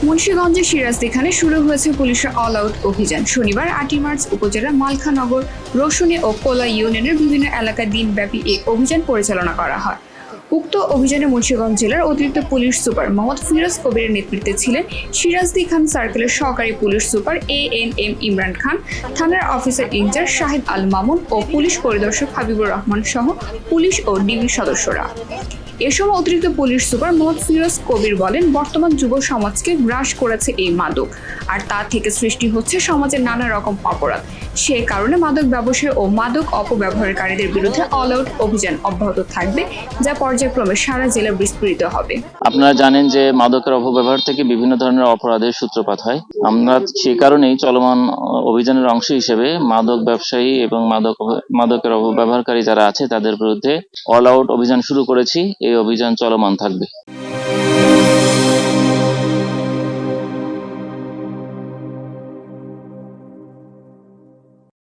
মুন্সিগঞ্জের সিরাজদিখানে শুরু হয়েছে পুলিশের অল আউট অভিযান। শনিবার 8 মার্চ উপজেলার মালখানগর, রসুনী ও কোলা ইউনিয়নের বিভিন্ন এলাকায় দিনব্যাপী এই অভিযান পরিচালনা করা হয়। উক্ত অভিযানে মুন্সিগঞ্জ জেলার অতিরিক্ত পুলিশ সুপার মোহাম্মদ ফিরোজ কবিরের নেতৃত্বে ছিলেন সিরাজদিখান সার্কেলের সহকারী police super ANM Imran Khan, থানার অফিসার ইনচার্জ শাহিদ আল মামুন ও পুলিশ পরিদর্শক হাবিবুর রহমান সহ পুলিশ ও ডিবি সদস্যরা। এ সময় অতিরিক্ত পুলিশ সুপার মোহাম্মদ ফিরোজ কবির বলেন, বর্তমান যুব সমাজকে গ্রাস করেছে এই মাদক, আর তা থেকে সৃষ্টি হচ্ছে সমাজের নানা রকম অপরাধ। সে কারণে মাদক ব্যবসায়ী ও মাদক অপব্যবহারকারীদের বিরুদ্ধে অল আউট অভিযান অব্যাহত থাকবে, যা পর্যায়ক্রমে সারা জেলা বিস্তৃত হবে। আপনারা জানেন যে মাদকের অপব্যবহার থেকে বিভিন্ন ধরনের অপরাধের সূত্রপাত হয়। আমরা সে কারণেই চলমান অভিযানের অংশ হিসেবে মাদক ব্যবসায়ী এবং মাদকের অপব্যবহারকারী যারা আছে তাদের বিরুদ্ধে অল আউট অভিযান শুরু করেছি। এই অভিযান চলমান থাকবে।